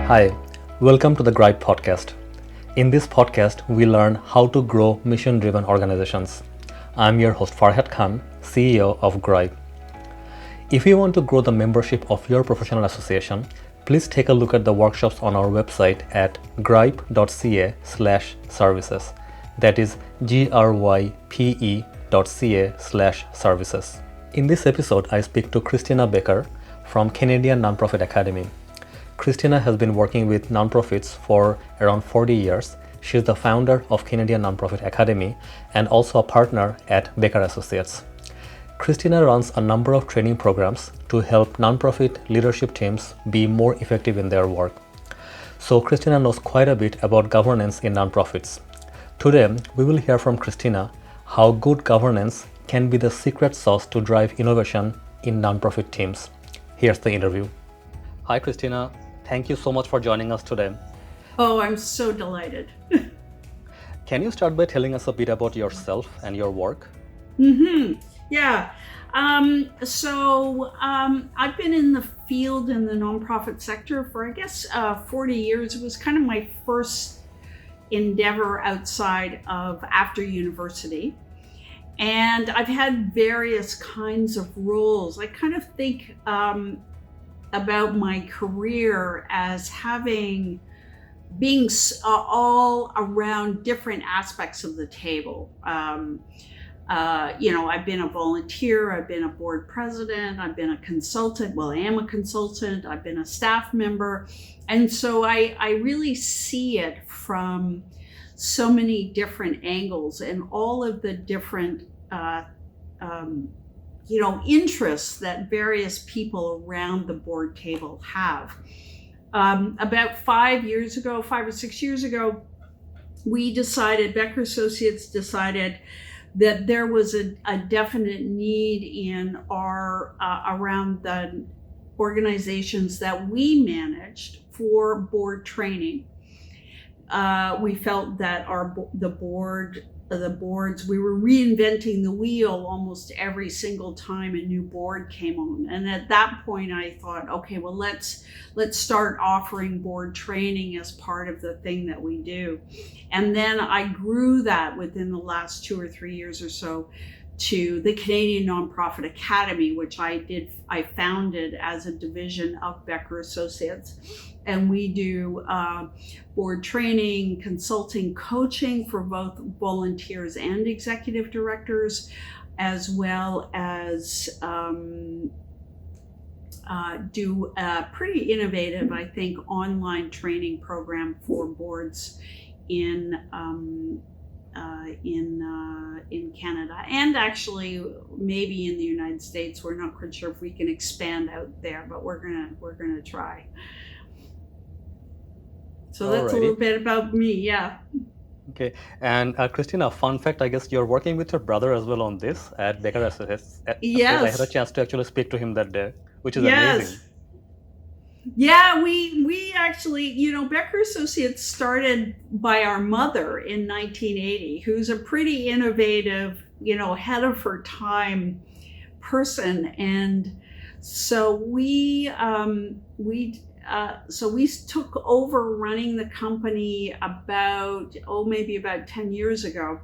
Hi, welcome to the Gripe podcast. In this podcast, we learn how to grow mission-driven organizations. I'm your host Farhad Khan, CEO of Gripe. If you want to grow the membership of your professional association, please take a look at the workshops on our website at gripe.ca/services. That is grype.ca/services. In this episode, I speak to Christina Becker from Canadian Nonprofit Academy. Christina has been working with nonprofits for around 40 years. She is the founder of Canadian Nonprofit Academy and also a partner at Becker Associates. Christina runs a number of training programs to help nonprofit leadership teams be more effective in their work. So Christina knows quite a bit about governance in nonprofits. Today, we will hear from Christina how good governance can be the secret sauce to drive innovation in nonprofit teams. Here's the interview. Hi, Christina. Thank you so much for joining us today. Oh, I'm so delighted. Can you start by telling us a bit about yourself and your work? Yeah. I've been in the field in the nonprofit sector for, 40 years. It was kind of my first endeavor outside of after university. And I've had various kinds of roles. I kind of think about my career as being all around different aspects of the table. I've been a volunteer, I've been a board president, I've been a consultant. Well, I am a consultant, I've been a staff member. And so I really see it from so many different angles and all of the different interests that various people around the board table have. About 5 or 6 years ago, Becker Associates decided that there was a definite need in our around the organizations that we managed for board training. We felt that the boards, we were reinventing the wheel almost every single time a new board came on. And at that point I thought, okay, well, let's start offering board training as part of the thing that we do. And then I grew that within the last 2 or 3 years or so to the Canadian Nonprofit Academy, which I founded as a division of Becker Associates. And we do board training, consulting, coaching for both volunteers and executive directors, as well as do a pretty innovative, I think, online training program for boards in Canada, and actually maybe in the United States. We're not quite sure if we can expand out there, but we're gonna try. So that's Alrighty. A little bit about me, yeah. Okay, and Christina, fun fact, I guess you're working with your brother as well on this at Becker Associates. Yes. I had a chance to actually speak to him that day, which is amazing. Yeah, we actually, Becker Associates started by our mother in 1980, who's a pretty innovative, ahead of her time person. And so we took over running the company maybe about 10 years ago.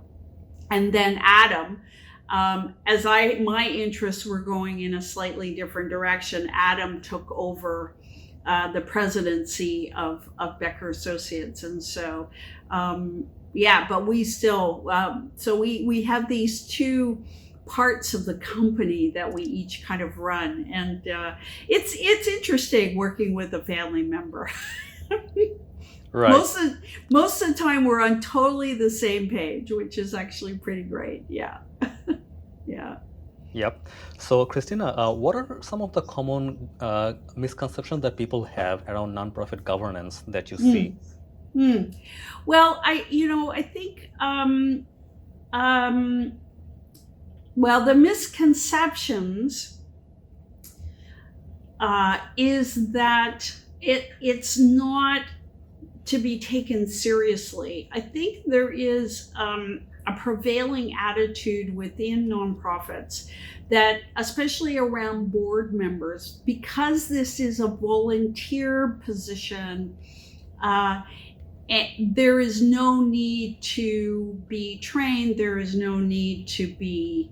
And then Adam, as my interests were going in a slightly different direction, Adam took over the presidency of Becker Associates. And so, but we still, we have these two parts of the company that we each kind of run. And it's interesting working with a family member. Right. Most of the time we're on totally the same page, which is actually pretty great. Yeah. Yeah. Yep. So Christina, what are some of the common misconceptions that people have around nonprofit governance that you see? Well, I think the misconceptions is that it's not to be taken seriously. I think there is a prevailing attitude within nonprofits that especially around board members, because this is a volunteer position, there is no need to be trained. There is no need to be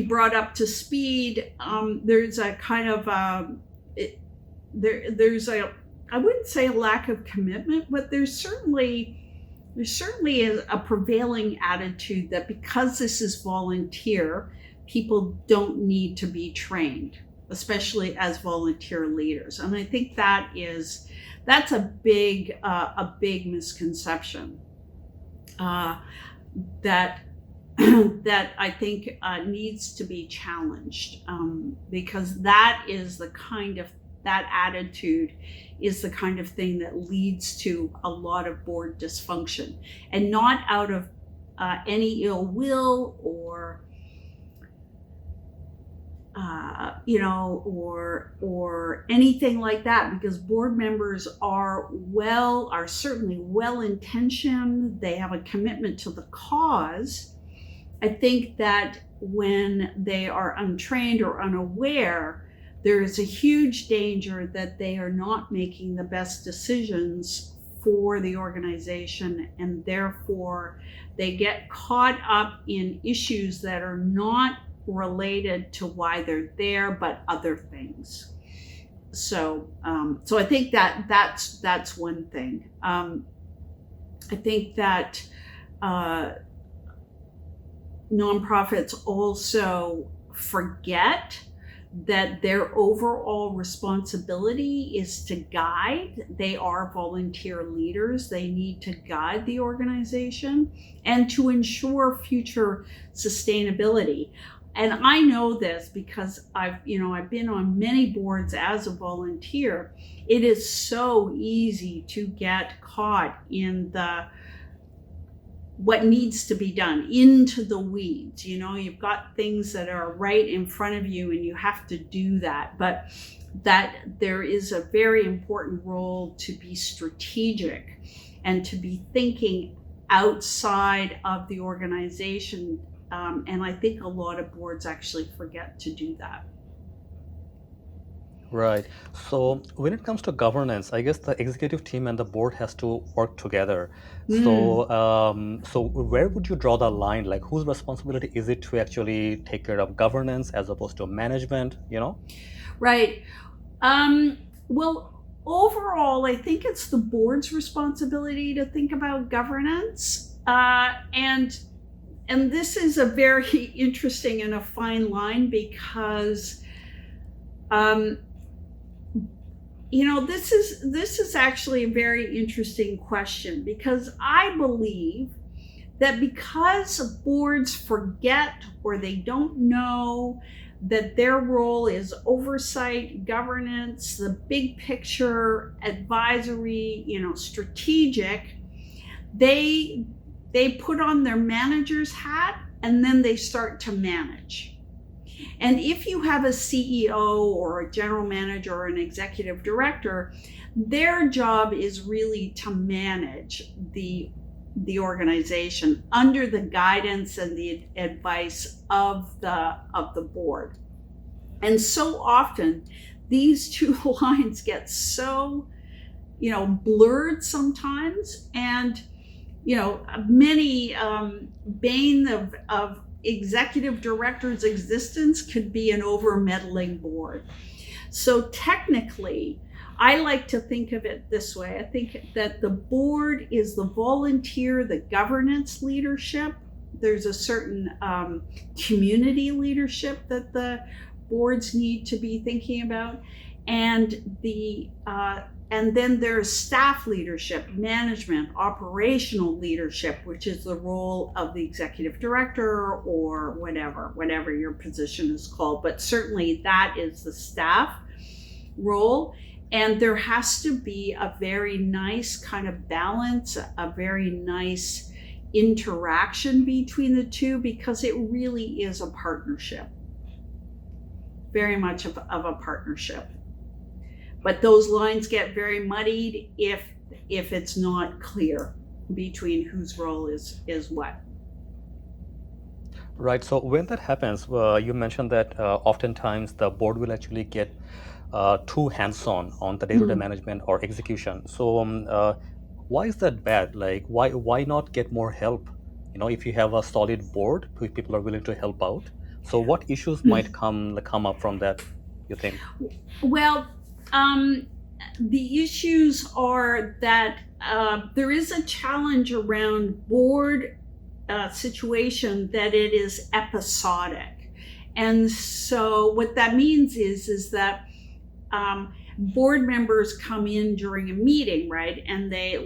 brought up to speed. There's a kind of there's a, I wouldn't say a lack of commitment, but there's certainly is a prevailing attitude that because this is volunteer, people don't need to be trained, especially as volunteer leaders. And I think that's a big misconception that I think needs to be challenged, because that attitude is the kind of thing that leads to a lot of board dysfunction, and not out of any ill will or or anything like that, because board members are certainly well-intentioned. They have a commitment to the cause. I think that when they are untrained or unaware, there is a huge danger that they are not making the best decisions for the organization, and therefore they get caught up in issues that are not related to why they're there, but other things. So I think that's one thing. I think that nonprofits also forget that their overall responsibility is to guide. They are volunteer leaders. They need to guide the organization and to ensure future sustainability. And I know this because I've been on many boards as a volunteer. It is so easy to get caught in what needs to be done, into the weeds. You've got things that are right in front of you and you have to do that. But that there is a very important role to be strategic and to be thinking outside of the organization. And I think a lot of boards actually forget to do that. Right. So when it comes to governance, I guess the executive team and the board has to work together. So where would you draw the line? Like, whose responsibility is it to actually take care of governance as opposed to management, Right. Well, overall, I think it's the board's responsibility to think about governance. And this is a very interesting and a fine line, because this is actually a very interesting question, because I believe that because boards forget or they don't know that their role is oversight, governance, the big picture, advisory, strategic, they put on their manager's hat and then they start to manage. And if you have a CEO or a general manager or an executive director, their job is really to manage the organization under the guidance and the advice of the board. And so often these two lines get so blurred sometimes, and many bane of executive director's existence could be an over-meddling board. So technically, I like to think of it this way. I think that the board is the volunteer, the governance leadership. There's a certain community leadership that the boards need to be thinking about, and then there's staff leadership, management, operational leadership, which is the role of the executive director or whatever your position is called. But certainly that is the staff role. And there has to be a very nice kind of balance, a very nice interaction between the two, because it really is a partnership, very much of a partnership. But those lines get very muddied if it's not clear between whose role is what. Right. So when that happens, you mentioned that oftentimes the board will actually get too hands-on on the day-to-day management or execution. So why is that bad? Like, why not get more help? If you have a solid board, if people are willing to help out. So what issues might come up from that, you think? Well, the issues are that there is a challenge around board situation that it is episodic. And so what that means is that board members come in during a meeting, right? And they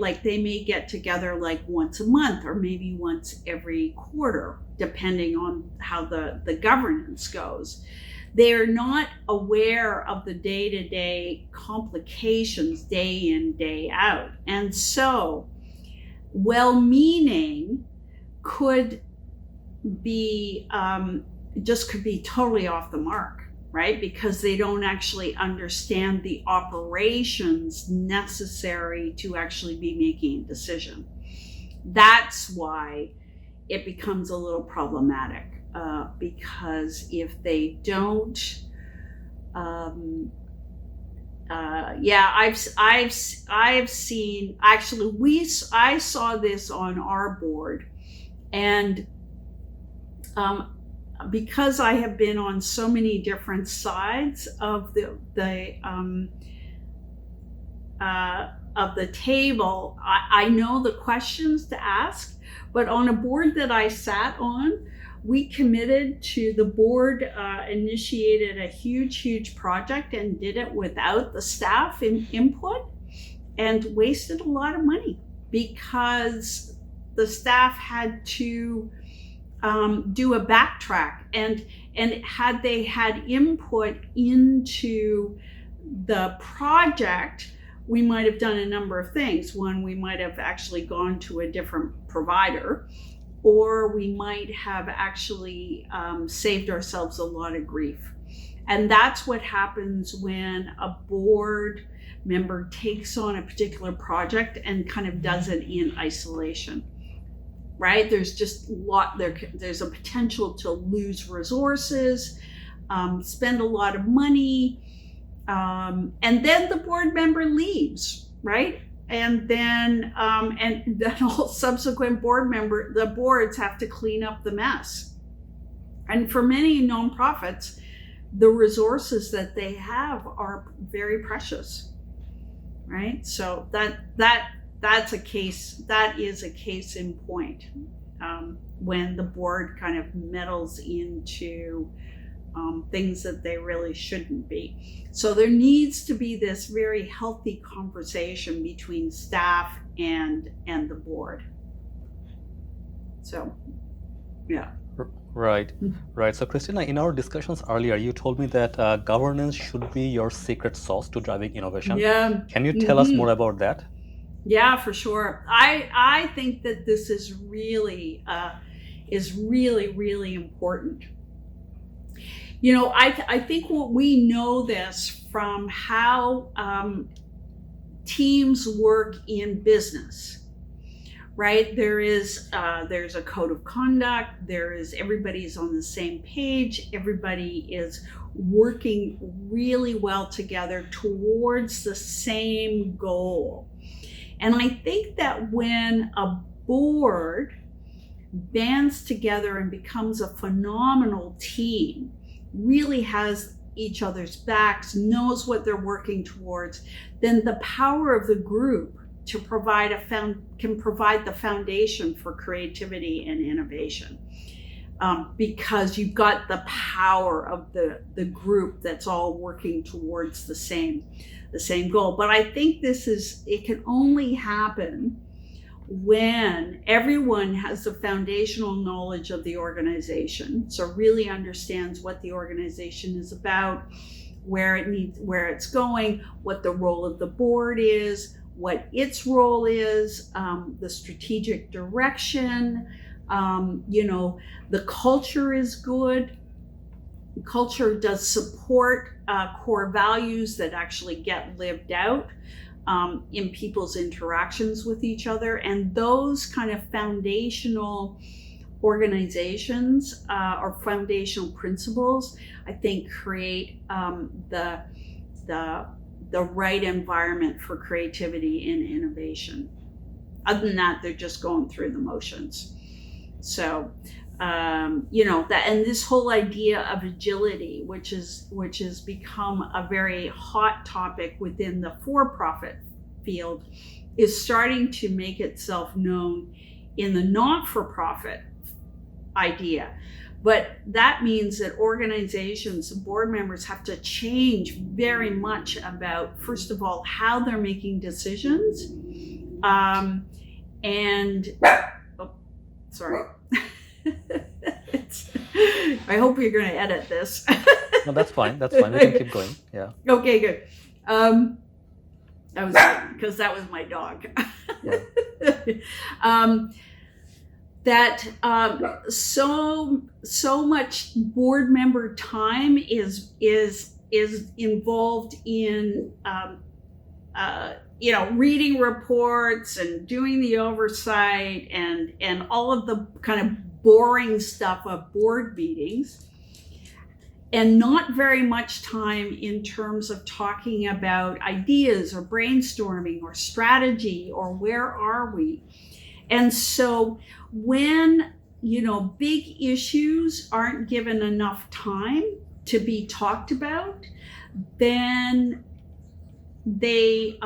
may get together like once a month or maybe once every quarter, depending on how the governance goes. They are not aware of the day-to-day complications day in, day out. And so well-meaning could be totally off the mark, right? Because they don't actually understand the operations necessary to actually be making a decision. That's why it becomes a little problematic, because if they don't, I've seen, actually I saw this on our board. And because I have been on so many different sides of the table, I know the questions to ask. But on a board that I sat on, we committed to, the board initiated a huge project and did it without the staff input, and wasted a lot of money because the staff had to do a backtrack, and had they had input into the project, we might have done a number of things. One, we might have actually gone to a different provider, or we might have actually saved ourselves a lot of grief. And that's what happens when a board member takes on a particular project and kind of does it in isolation, right? There's just there's a potential to lose resources, spend a lot of money, and then the board member leaves, right? And then all subsequent the boards have to clean up the mess. And for many nonprofits, the resources that they have are very precious, right? So that is a case in point, when the board kind of meddles into things that they really shouldn't be. So there needs to be this very healthy conversation between staff and the board. So, yeah. Right. So Christina, in our discussions earlier, you told me that governance should be your secret sauce to driving innovation. Yeah. Can you tell us more about that? Yeah, for sure. I think that this is really important. I think what we know this from how teams work in business, right? There's a code of conduct. Everybody's on the same page. Everybody is working really well together towards the same goal. And I think that when a board bands together and becomes a phenomenal team, really has each other's backs, knows what they're working towards, then the power of the group to can provide the foundation for creativity and innovation, because you've got the power of the group that's all working towards the same goal. But I think it can only happen when everyone has the foundational knowledge of the organization, so really understands what the organization is about, where it's going, what the role of the board is, what its role is, the strategic direction, the culture is good. Culture does support core values that actually get lived out in people's interactions with each other. And those kind of foundational organizations or foundational principles, I think, create the right environment for creativity and innovation. Other than that, they're just going through the motions. So, that, and this whole idea of agility, which has become a very hot topic within the for-profit field, is starting to make itself known in the not-for-profit idea. But that means that organizations and board members have to change very much about, first of all, how they're making decisions. Sorry. I hope you're going to edit this. No, that's fine. We can keep going. Yeah. Okay, good. Because that was my dog. Yeah. So much board member time is involved in reading reports and doing the oversight and all of the kind of boring stuff of board meetings, and not very much time in terms of talking about ideas or brainstorming or strategy or where are we. And so when, big issues aren't given enough time to be talked about, then they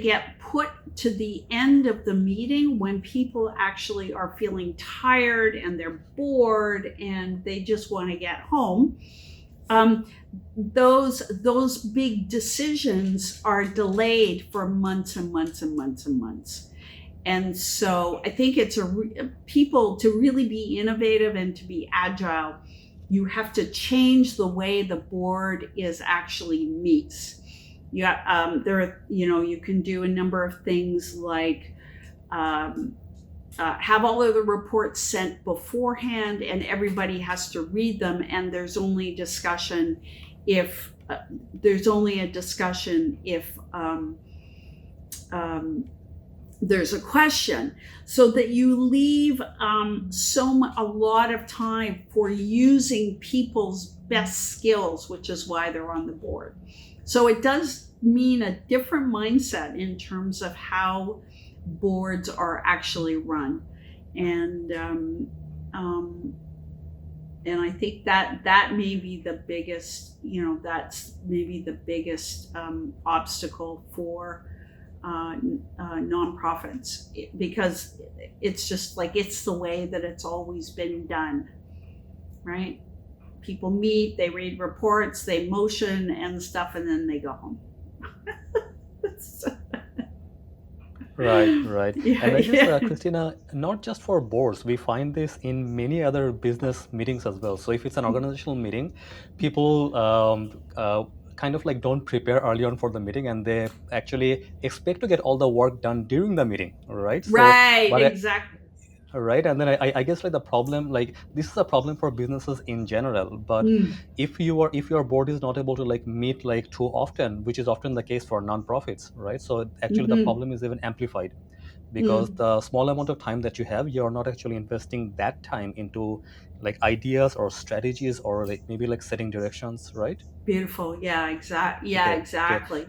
get put to the end of the meeting when people actually are feeling tired and they're bored and they just want to get home. Those big decisions are delayed for months and months and months and months. And so I think it's people to really be innovative and to be agile, you have to change the way the board is actually meets. You can do a number of things like have all of the reports sent beforehand, and everybody has to read them, and there's only discussion if there's a question, so that you leave a lot of time for using people's best skills, which is why they're on the board. So it does mean a different mindset in terms of how boards are actually run. And I think that may be the biggest, that's maybe the biggest obstacle for nonprofits, because it's just like, it's the way that it's always been done, right? People meet, they read reports, they motion and stuff, and then they go home. Right. Yeah, and I guess, Christina, not just for boards, we find this in many other business meetings as well. So if it's an organizational meeting, people kind of like don't prepare early on for the meeting, and they actually expect to get all the work done during the meeting, right? Exactly. Right, and then I guess like the problem, like this is a problem for businesses in general, but if your board is not able to like meet like too often, which is often the case for nonprofits, right? So actually the problem is even amplified, because the small amount of time that you have, you're not actually investing that time into like ideas or strategies or like maybe like setting directions, right? Beautiful. Yeah, exactly. Yeah, okay. Exactly.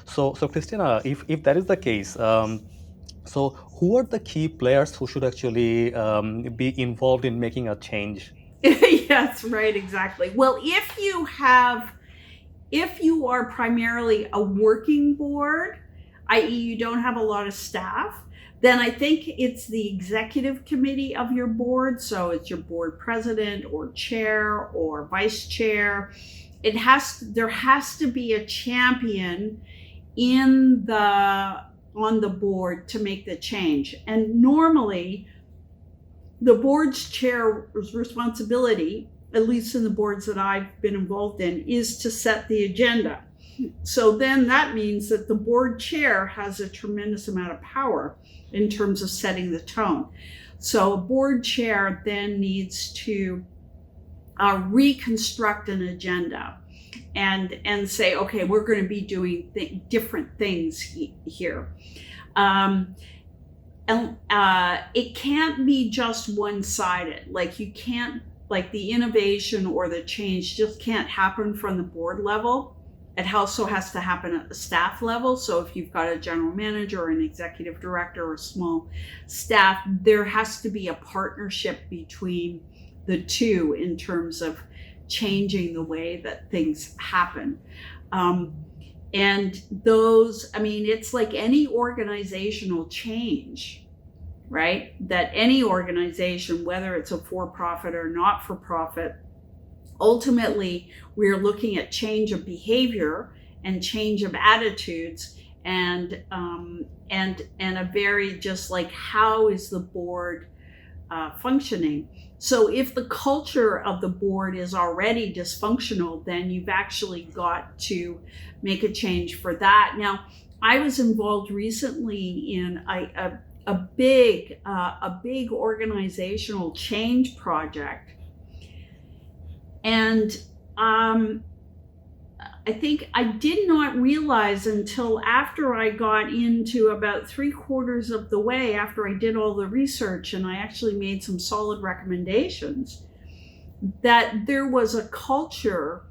So Christina, if that is the case, so who are the key players who should actually be involved in making a change? Yes, right, exactly. Well, if you are primarily a working board, i.e. you don't have a lot of staff, then I think it's the executive committee of your board. So it's your board president or chair or vice chair. There has to be a champion on the board to make the change. And normally the board's chair's responsibility, at least in the boards that I've been involved in, is to set the agenda. So then that means that the board chair has a tremendous amount of power in terms of setting the tone. So a board chair then needs to reconstruct an agenda and say, okay, we're going to be doing different things here. it can't be just one-sided. Like you can't, like the innovation or the change just can't happen from the board level. It also has to happen at the staff level. So if you've got a general manager or an executive director or a small staff, there has to be a partnership between the two in terms of changing the way that things happen. And those, I mean, it's like any organizational change, right? That any organization, whether it's a for-profit or not-for-profit, ultimately we're looking at change of behavior and change of attitudes, and a very just like, how is the board functioning? So if the culture of the board is already dysfunctional, then you've actually got to make a change for that. Now, I was involved recently in a big organizational change project, and I think I did not realize until after I got into about 3/4 of the way, after I did all the research and I actually made some solid recommendations, that there was a culture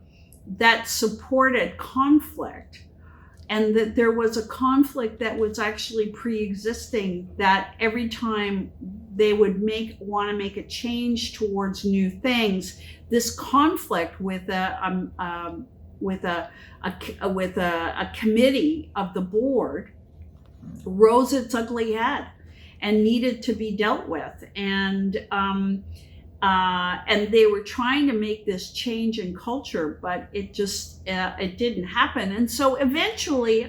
that supported conflict, and that there was a conflict that was actually pre-existing, that every time they would want to make a change towards new things, this conflict with a committee of the board rose its ugly head and needed to be dealt with. And they were trying to make this change in culture, but it just it didn't happen. And so eventually,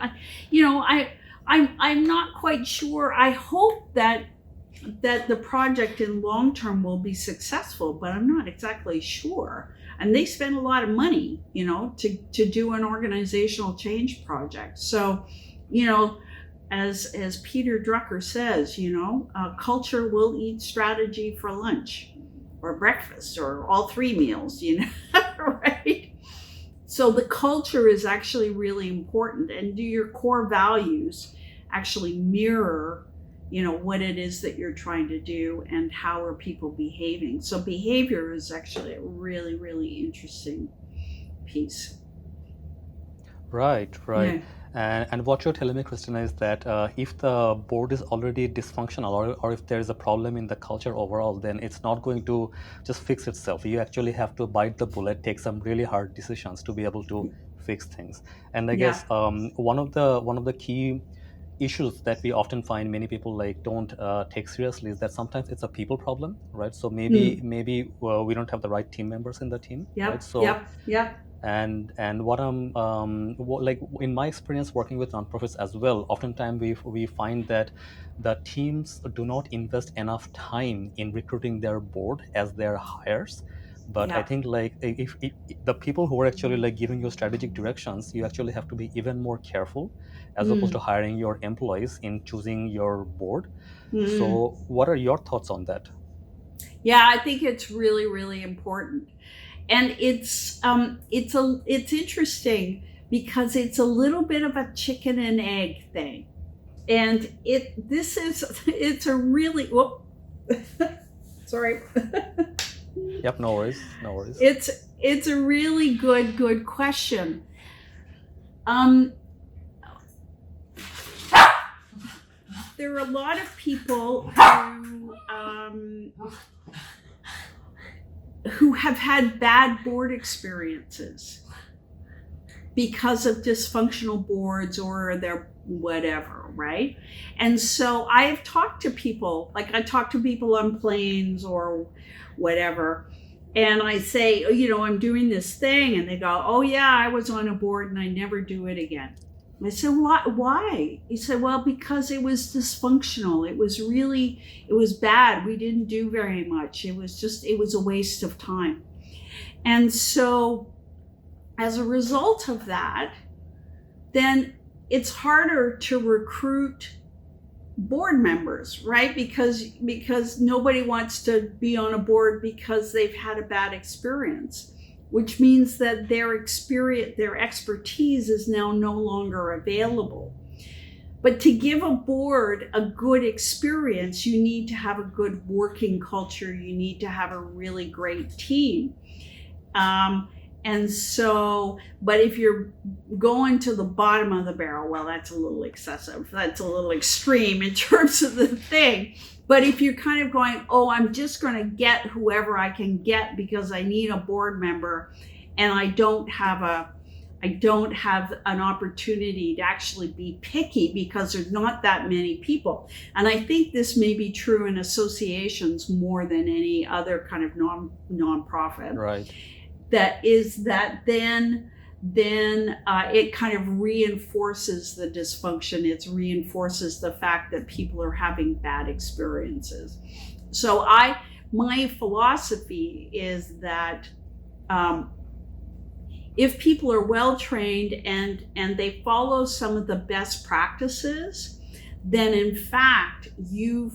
I'm not quite sure. I hope that the project in long term will be successful, but I'm not exactly sure. And they spend a lot of money, to do an organizational change project. So, as Peter Drucker says, culture will eat strategy for lunch or breakfast or all three meals, right? So the culture is actually really important, and do your core values actually mirror what it is that you're trying to do, and how are people behaving. So behavior is actually a really, really interesting piece. Right. Yeah. And what you're telling me, Christina, is that if the board is already dysfunctional, or if there is a problem in the culture overall, then it's not going to just fix itself. You actually have to bite the bullet, take some really hard decisions to be able to fix things. And I guess one of the key issues that we often find many people don't take seriously is that sometimes it's a people problem, right? So maybe we don't have the right team members in the team, right? So and what I'm in my experience working with nonprofits as well, oftentimes we find that the teams do not invest enough time in recruiting their board as their hires. But I think if the people who are actually giving you strategic directions, you actually have to be even more careful as opposed to hiring your employees in choosing your board. So what are your thoughts on that? Yeah, I think it's really, really important. And it's interesting because it's a little bit of a chicken and egg thing. And it's a really, sorry. Yep, no worries. It's a really good question. There are a lot of people who have had bad board experiences because of dysfunctional boards or their whatever, right? And so I have talked to people, I talk to people on planes or whatever, and I say, I'm doing this thing, and they go, oh yeah, I was on a board and I never do it again. I said, why? He said, well, because it was dysfunctional. It was bad. We didn't do very much. It was a waste of time. And so as a result of that, then it's harder to recruit board members, right? Because nobody wants to be on a board because they've had a bad experience, which means that their expertise is now no longer available. But to give a board a good experience, you need to have a good working culture. You need to have a really great team. And so, but if you're going to the bottom of the barrel, well, that's a little excessive. That's a little extreme in terms of the thing. But if you're kind of going, oh, I'm just going to get whoever I can get because I need a board member, and I don't have an opportunity to actually be picky because there's not that many people. And I think this may be true in associations more than any other kind of nonprofit. Right. Then it kind of reinforces the dysfunction. It reinforces the fact that people are having bad experiences. So my philosophy is that if people are well trained and they follow some of the best practices, then in fact you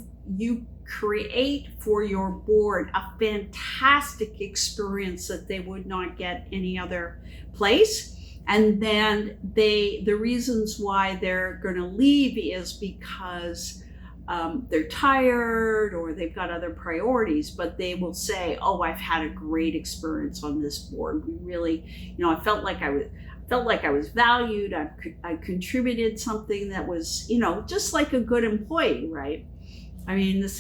create for your board a fantastic experience that they would not get any other place. And then the reasons why they're going to leave is because they're tired or they've got other priorities, but they will say, oh, I've had a great experience on this board. We really, I felt like I was valued. I contributed something that was, just like a good employee, right? I mean, it's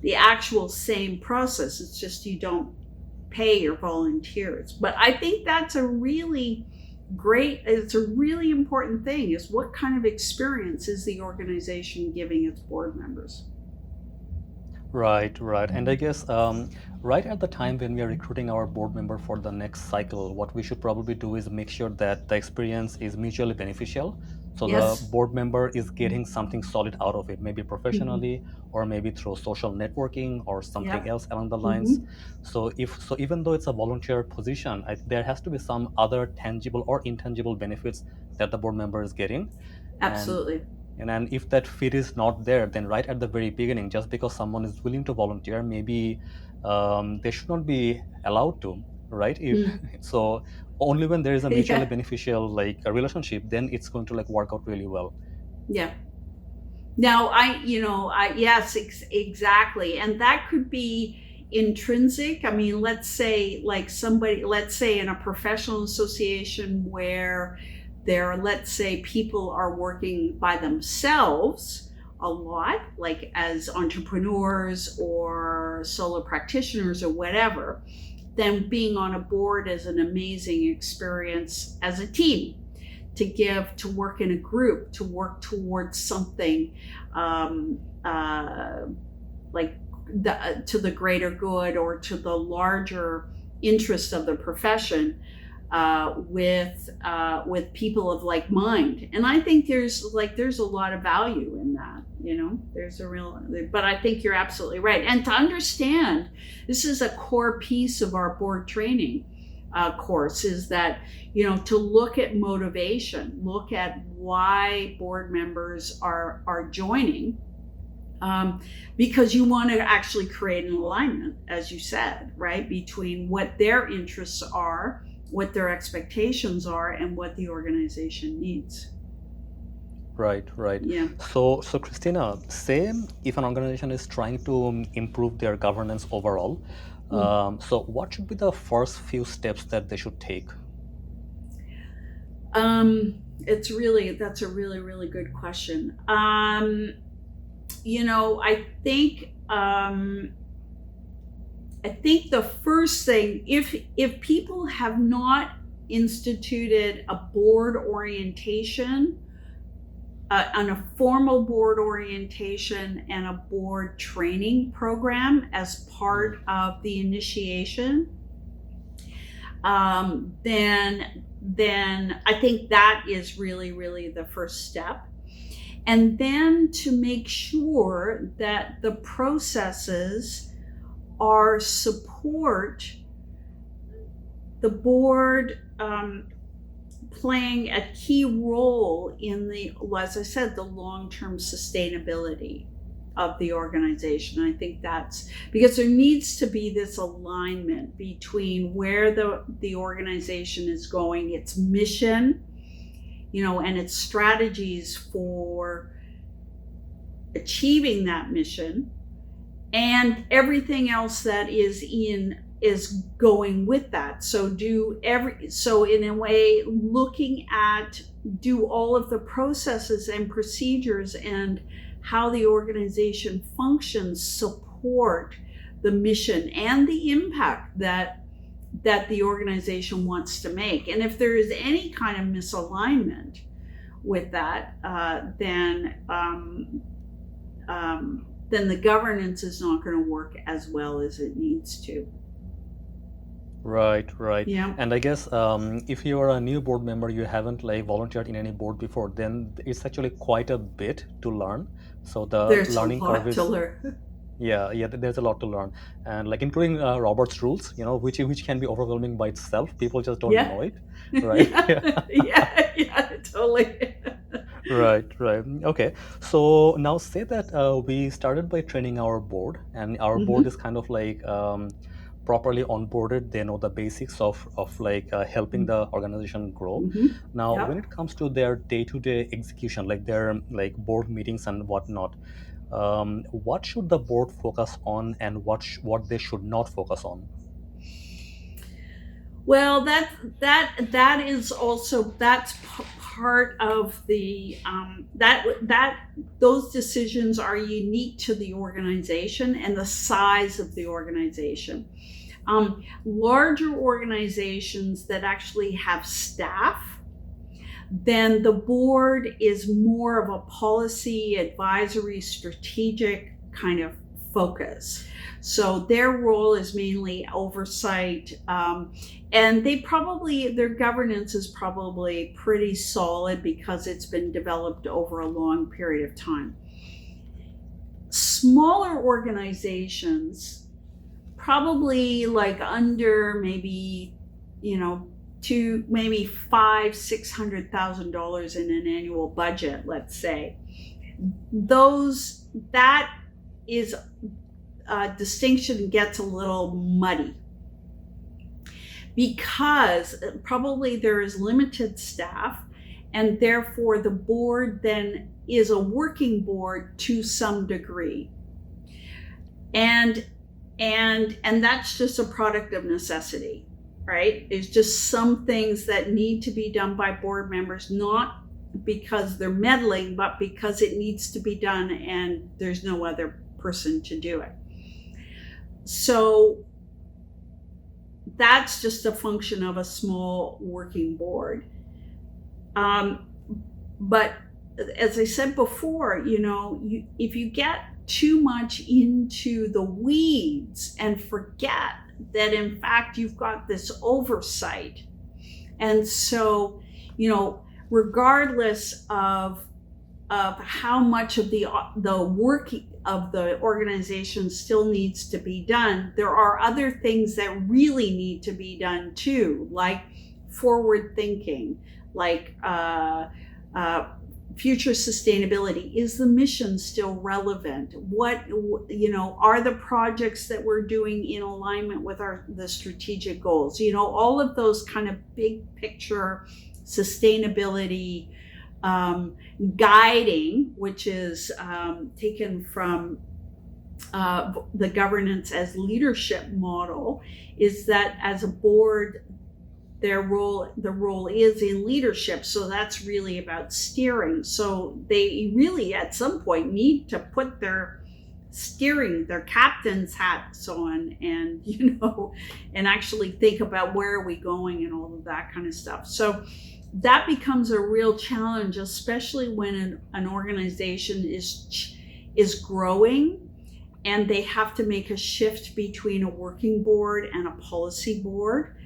the actual same process. It's just you don't pay your volunteers. But I think that's it's a really important thing, is what kind of experience is the organization giving its board members? Right. And I guess right at the time when we are recruiting our board member for the next cycle, what we should probably do is make sure that the experience is mutually beneficial. So Yes. the board member is getting something solid out of it, maybe professionally or maybe through social networking or something else along the lines. So even though it's a volunteer position, there has to be some other tangible or intangible benefits that the board member is getting. Absolutely. And then if that fit is not there, then right at the very beginning, just because someone is willing to volunteer, maybe they should not be allowed to, right? So only when there is a mutually beneficial a relationship, then it's going to work out really well. Yeah. Now yes, exactly. And that could be intrinsic. I mean, let's say in a professional association where let's say people are working by themselves a lot, like as entrepreneurs or solo practitioners or whatever, then being on a board is an amazing experience as a team, to work in a group, to work towards something to the greater good or to the larger interest of the profession, with people of like mind. And I think there's a lot of value in that, but I think you're absolutely right. And to understand, this is a core piece of our board training course, is that, to look at motivation, look at why board members are joining, because you want to actually create an alignment, as you said, right, between what their interests are, what their expectations are, and what the organization needs. Right. Yeah. So Christina, say if an organization is trying to improve their governance overall, so what should be the first few steps that they should take? That's a really, really good question. I think the first thing, if people have not instituted a board orientation, on a formal board orientation and a board training program as part of the initiation, then I think that is really, really the first step. And then to make sure that the processes support the board playing a key role in as I said, the long-term sustainability of the organization. I think that's because there needs to be this alignment between where the organization is going, its mission, and its strategies for achieving that mission, and everything else that is going with that. So in a way, looking at, do all of the processes and procedures and how the organization functions support the mission and the impact that the organization wants to make. And if there is any kind of misalignment with that, then the governance is not going to work as well as it needs to. Right. Yeah. And I guess if you are a new board member, you haven't volunteered in any board before, then it's actually quite a bit to learn. So there's learning a lot curve is, to learn. yeah, there's a lot to learn, and including Robert's rules, which can be overwhelming by itself. People just don't know it, right? yeah, totally. Right. Okay. So now say that we started by training our board, and our board is kind of properly onboarded. They know the basics of helping the organization grow. Now, when it comes to their day-to-day execution, their board meetings and whatnot, what should the board focus on, and what they should not focus on? Well, that is also, that's part of the those decisions are unique to the organization and the size of the organization. Larger organizations that actually have staff, then the board is more of a policy, advisory, strategic kind of focus. So their role is mainly oversight, and their governance is probably pretty solid because it's been developed over a long period of time. Smaller organizations, probably under maybe, to maybe $500,000-$600,000 in an annual budget, let's say. That is distinction gets a little muddy because probably there is limited staff, and therefore the board then is a working board to some degree, and that's just a product of necessity, right? It's just some things that need to be done by board members, not because they're meddling, but because it needs to be done and there's no other person to do it. So that's just a function of a small working board. But as I said before, if you get too much into the weeds and forget that in fact you've got this oversight, and so regardless of how much of the working of the organization still needs to be done, there are other things that really need to be done too, like forward thinking, like future sustainability. Is the mission still relevant? What are the projects that we're doing in alignment with the strategic goals? All of those kind of big picture sustainability guiding, which is taken from the governance as leadership model, is that as a board, the role is in leadership. So that's really about steering. So they really at some point need to put their captain's hats on, and and actually think about where are we going and all of that kind of stuff. So that becomes a real challenge, especially when an organization is growing and they have to make a shift between a working board and a policy board.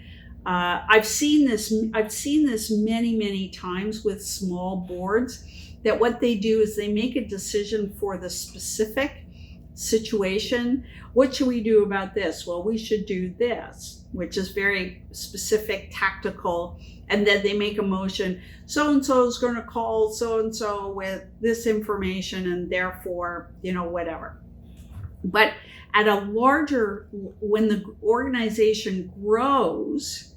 I've seen this many times with small boards, that what they do is they make a decision for the specific situation. What should we do about this? Well, we should do this, which is very specific, tactical. And then they make a motion, so-and-so is going to call so-and-so with this information, and therefore, whatever. But when the organization grows,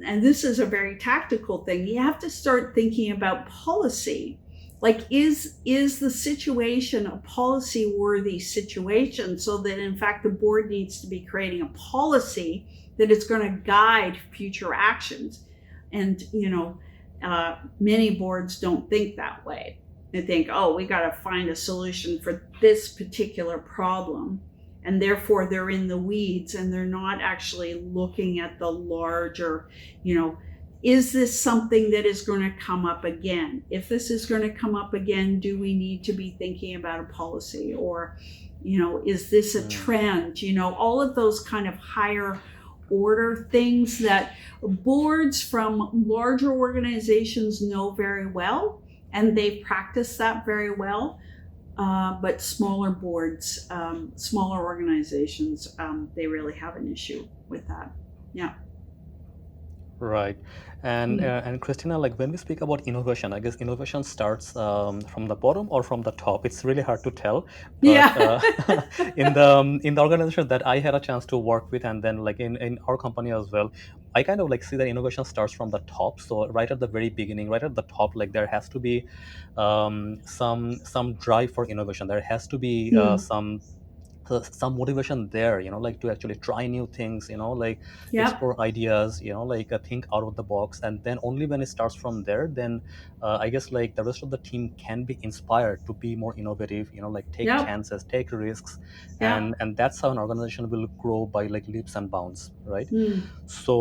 and this is a very tactical thing, you have to start thinking about policy. Like, is the situation a policy worthy situation, so that in fact the board needs to be creating a policy that is going to guide future actions. And many boards don't think that way. They think, oh, we got to find a solution for this particular problem, and therefore they're in the weeds and they're not actually looking at the larger, is this something that is going to come up again? If this is going to come up again, do we need to be thinking about a policy? Or, is this a trend? All of those kind of higher order things that boards from larger organizations know very well, and they've practiced that very well. But smaller boards, smaller organizations, they really have an issue with that. Yeah. Right. And Christina, like when we speak about innovation, I guess innovation starts from the bottom or from the top. It's really hard to tell. But, Yeah. in the organization that I had a chance to work with, and then like in our company as well, I kind of like see that innovation starts from the top. So right at the very beginning, right at the top, like there has to be some drive for innovation. There has to be some motivation there, like to actually try new things, like Yep. explore ideas, like think out of the box. And then only when it starts from there, then I guess like the rest of the team can be inspired to be more innovative, like take Yep. chances, take risks. Yep. And that's how an organization will grow, by like leaps and bounds, right? Mm. So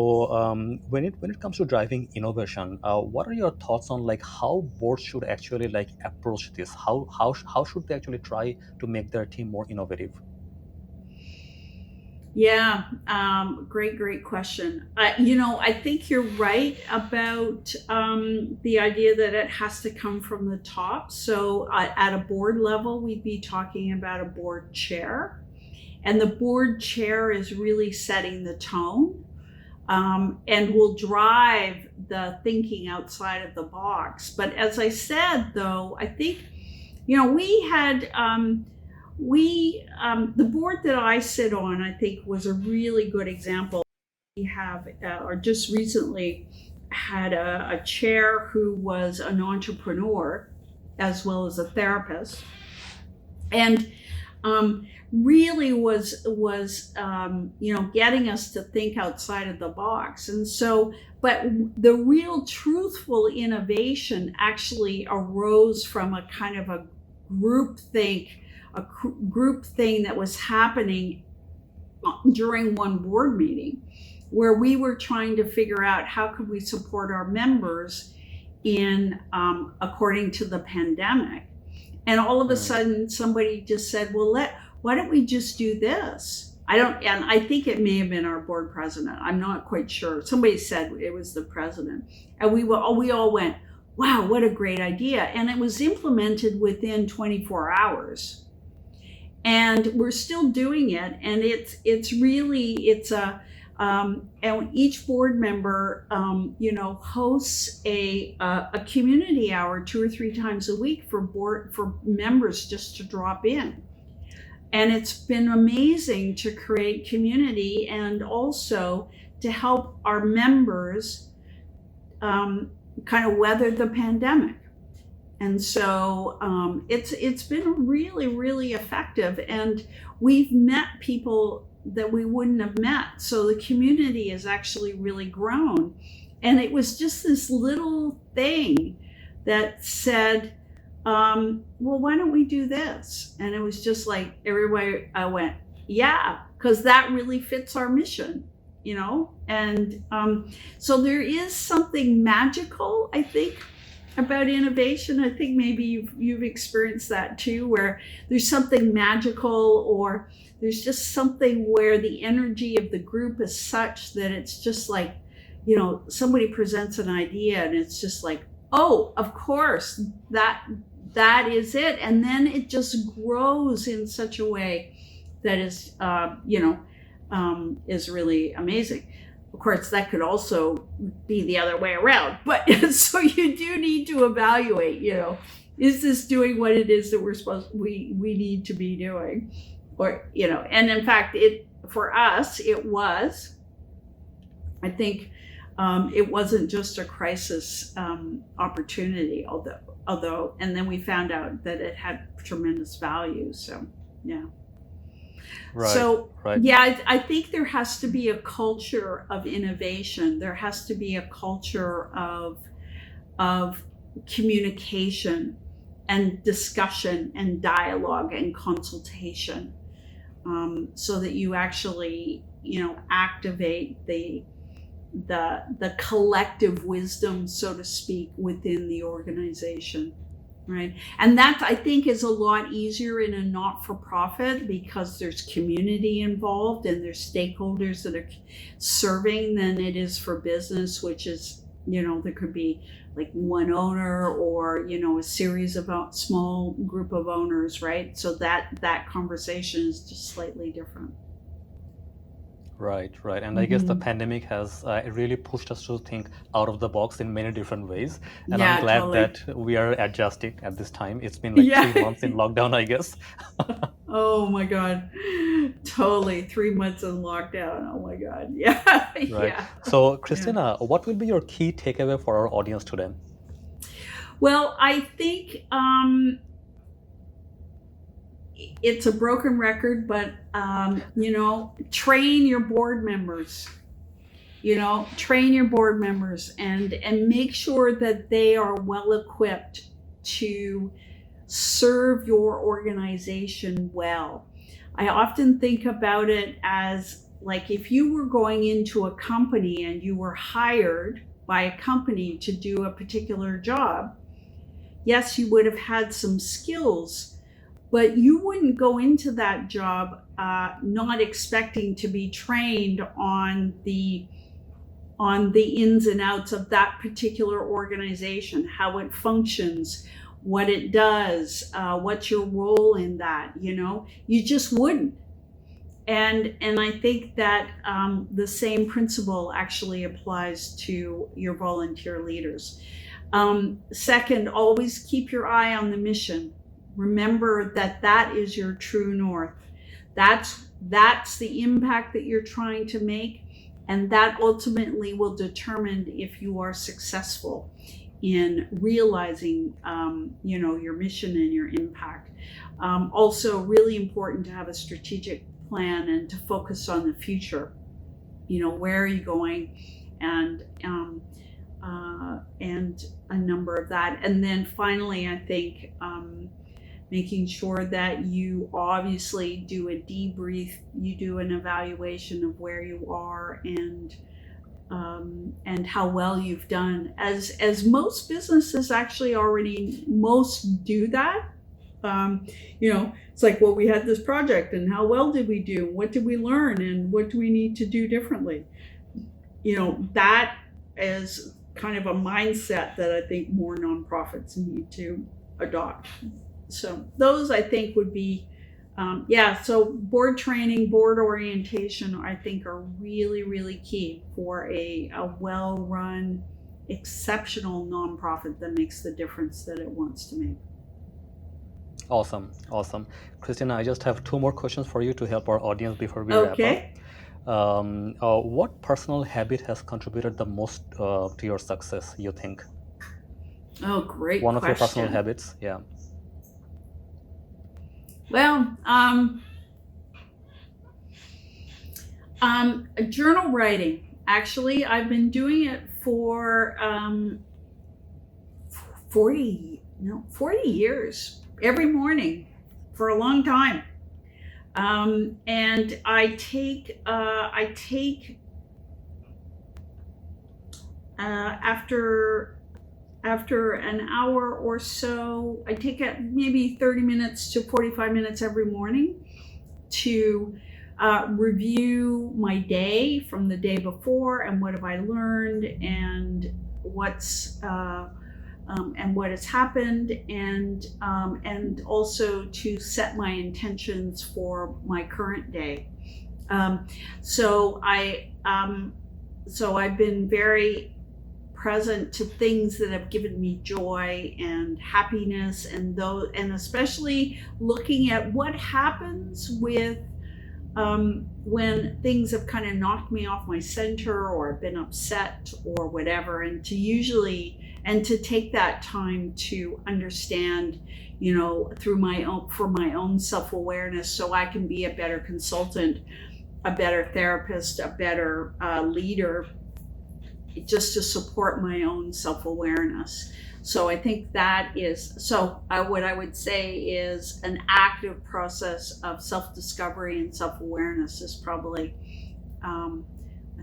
when it comes to driving innovation, what are your thoughts on like how boards should actually like approach this? How should they actually try to make their team more innovative? Yeah, great question. I think you're right about the idea that it has to come from the top. So at a board level, we'd be talking about a board chair, and the board chair is really setting the tone, and will drive the thinking outside of the box. But as I said, though, I think, we had the board that I sit on, I think, was a really good example. We have, or just recently had a chair who was an entrepreneur as well as a therapist, and really was getting us to think outside of the box. And so, but the real truthful innovation actually arose from a kind of a group thing that was happening during one board meeting, where we were trying to figure out how could we support our members in according to the pandemic. And all of a sudden somebody just said, well, why don't we just do this? And I think it may have been our board president. I'm not quite sure. Somebody said it was the president. And we all went, wow, what a great idea. And it was implemented within 24 hours. And we're still doing it, and and each board member, hosts a community hour 2 or 3 times a week for members just to drop in, and it's been amazing to create community and also to help our members kind of weather the pandemic. And so it's been really, really effective. And we've met people that we wouldn't have met. So the community has actually really grown. And it was just this little thing that said, well, why don't we do this? And it was just like everybody, I went, yeah, because that really fits our mission, And so there is something magical, I think, about innovation. I think maybe you've experienced that too, where there's something magical, or there's just something where the energy of the group is such that it's just like, somebody presents an idea and it's just like, oh, of course, that is it. And then it just grows in such a way that is, is really amazing. Of course, that could also be the other way around. But so you do need to evaluate, is this doing what it is that we need to be doing? Or, and in fact, for us, it was, I think, It wasn't just a crisis opportunity, although, and then we found out that it had tremendous value. So, yeah. Right. So, right. yeah, I think there has to be a culture of innovation. There has to be a culture of communication and discussion and dialogue and consultation, so that you actually, activate the collective wisdom, so to speak, within the organization, right? And that, I think, is a lot easier in a not-for-profit because there's community involved and there's stakeholders that are serving than it is for business, which is, there could be like one owner or, a series of small group of owners, right? So that conversation is just slightly different. Right. And I guess the pandemic has really pushed us to think out of the box in many different ways. And Yeah, I'm glad totally. that we are adjusting at this time. It's been like 3 months in lockdown, I guess. Oh my God. Totally. 3 months in lockdown. Oh my God. Yeah. Right. Yeah. So, Christina, what will be your key takeaway for our audience today? Well, I think it's a broken record, but train your board members. Train your board members and make sure that they are well equipped to serve your organization well. I often think about it as like if you were going into a company and you were hired by a company to do a particular job, yes, you would have had some skills, but you wouldn't go into that job not expecting to be trained on the ins and outs of that particular organization, how it functions, what it does, what's your role in that, you just wouldn't. And I think that the same principle actually applies to your volunteer leaders. Second, always keep your eye on the mission. Remember that is your true north. That's the impact that you're trying to make, and that ultimately will determine if you are successful in realizing, your mission and your impact. Also, really important to have a strategic plan and to focus on the future. Where are you going, and a number of that. And then finally, I think making sure that you obviously do a debrief, you do an evaluation of where you are and how well you've done. As most businesses actually already do that. It's like, well, we had this project and how well did we do? What did we learn and what do we need to do differently? That is kind of a mindset that I think more nonprofits need to adopt. So those, I think, would be, so board training, board orientation, I think are really, really key for a well-run, exceptional nonprofit that makes the difference that it wants to make. Awesome. Christina, I just have 2 more questions for you to help our audience before we wrap up. What personal habit has contributed the most to your success, you think? Oh, great One question. of your personal habits, yeah. Well, journal writing. Actually, I've been doing it for 40 years, every morning for a long time. And I take after an hour or so, I take maybe 30 minutes to 45 minutes every morning to review my day from the day before and what have I learned and what has happened, and also to set my intentions for my current day. So I've been very present to things that have given me joy and happiness, and especially looking at what happens with when things have kind of knocked me off my center or I've been upset or whatever, and to take that time to understand, through for my own self-awareness, so I can be a better consultant, a better therapist, a better leader, just to support my own self-awareness. So I think that is, what I would say is an active process of self-discovery and self-awareness is probably, I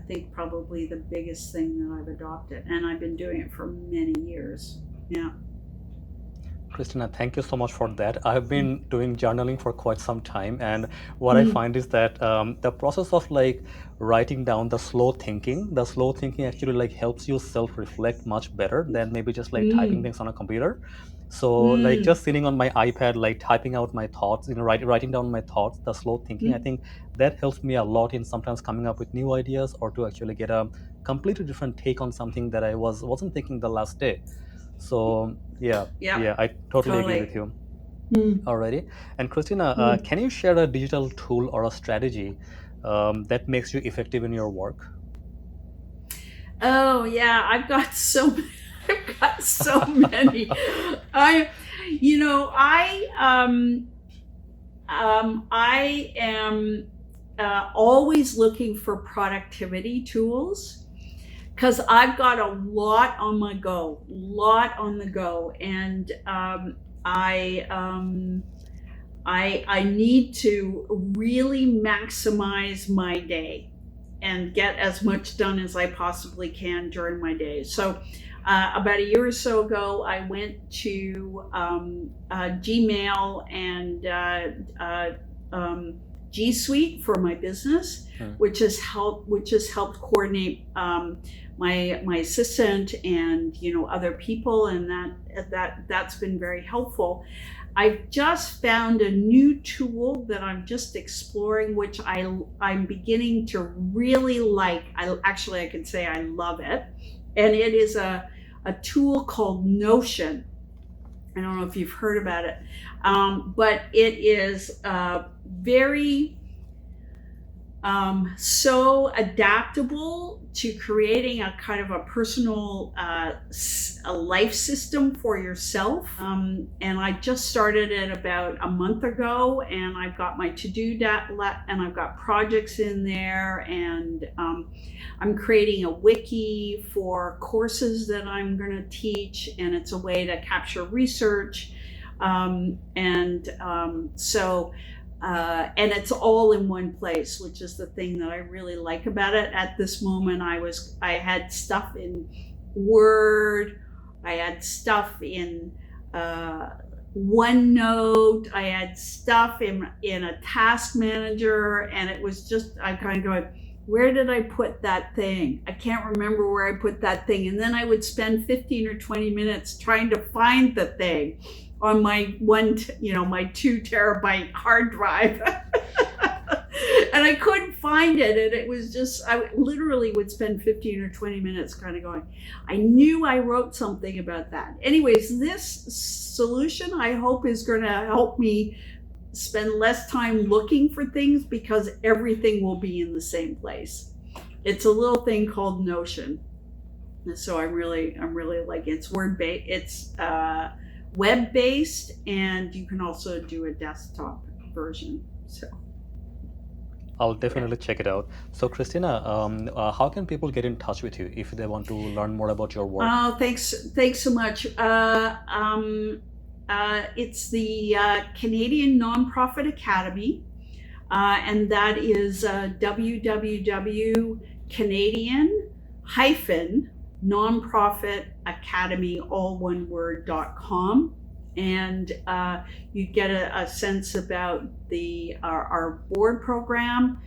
think probably the biggest thing that I've adopted. And I've been doing it for many years. Yeah. Christina, thank you so much for that. I have been doing journaling for quite some time, and what I find is that the process of writing down the slow thinking actually helps you self-reflect much better than maybe just typing things on a computer. So just sitting on my iPad, typing out my thoughts, writing down my thoughts, the slow thinking, I think that helps me a lot in sometimes coming up with new ideas or to actually get a completely different take on something that I wasn't thinking the last day. So yeah, I totally agree with you. Alrighty. And Christina, can you share a digital tool or a strategy that makes you effective in your work? Oh yeah, I've got so many. I am always looking for productivity tools, because I've got a lot on the go, and I need to really maximize my day and get as much done as I possibly can during my day. So about a year or so ago, I went to Gmail and G Suite for my business, which has helped coordinate my assistant and other people, and that's been very helpful. I've just found a new tool that I'm just exploring, which I'm beginning to really like. I can say I love it, and it is a tool called Notion. I don't know if you've heard about it, but it is very so adaptable to creating a kind of a personal a life system for yourself. And I just started it about a month ago, and I've got my to-do and I've got projects in there, and I'm creating a wiki for courses that I'm going to teach, and it's a way to capture research. And it's all in one place, which is the thing that I really like about it. At this moment, I had stuff in Word, I had stuff in OneNote, I had stuff in a task manager, and it was just, I'm kind of going, where did I put that thing? I can't remember where I put that thing. And then I would spend 15 or 20 minutes trying to find the thing on my my 2 terabyte hard drive. And I couldn't find it. And it was just, I literally would spend 15 or 20 minutes kind of going, I knew I wrote something about that. Anyways, this solution, I hope, is going to help me spend less time looking for things, because everything will be in the same place. It's a little thing called Notion. So I'm really like, it's word-based, it's web-based, and you can also do a desktop version. So I'll definitely check it out. So Christina, how can people get in touch with you if they want to learn more about your work? Oh, thanks so much. It's the Canadian Nonprofit Academy, and that is www.canadian-nonprofitacademy.com, and you get a sense about our board program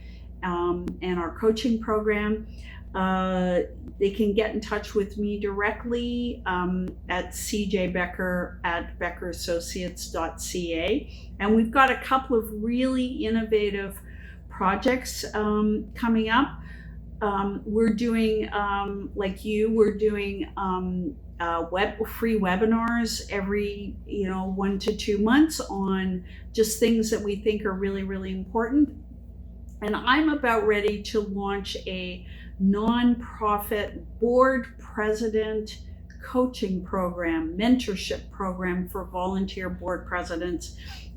and our coaching program. They can get in touch with me directly at cjbecker@beckerassociates.ca. And we've got a couple of really innovative projects coming up. We're doing, we're doing free webinars every 1 to 2 months on just things that we think are really, really important. And I'm about ready to launch a nonprofit board president coaching program, mentorship program for volunteer board presidents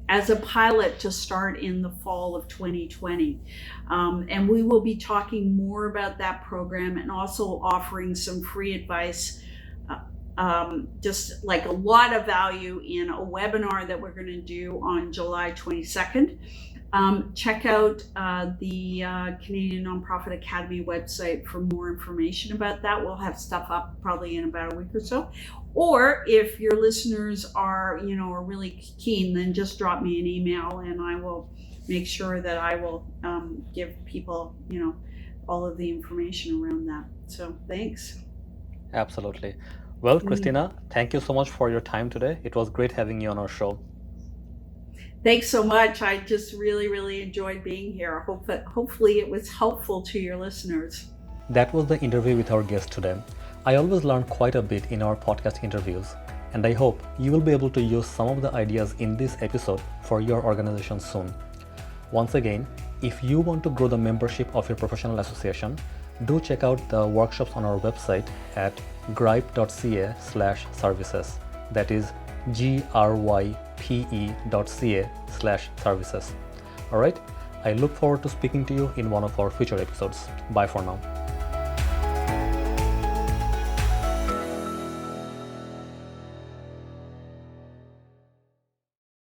as a pilot to start in the fall of 2020. And we will be talking more about that program and also offering some free advice, just like a lot of value in a webinar that we're going to do on July 22nd. Check out the Canadian Nonprofit Academy website for more information about that. We'll have stuff up probably in about a week or so. Or if your listeners are really keen, then just drop me an email and I will make sure that I will give people, all of the information around that. So thanks. Absolutely. Well, Christina, thank you so much for your time today. It was great having you on our show. Thanks so much. I just really, really enjoyed being here. Hopefully it was helpful to your listeners. That was the interview with our guest today. I always learn quite a bit in our podcast interviews, and I hope you will be able to use some of the ideas in this episode for your organization soon. Once again, if you want to grow the membership of your professional association, do check out the workshops on our website at grype.ca/services. That is grype.ca/services. All right, I look forward to speaking to you in one of our future episodes. Bye for now.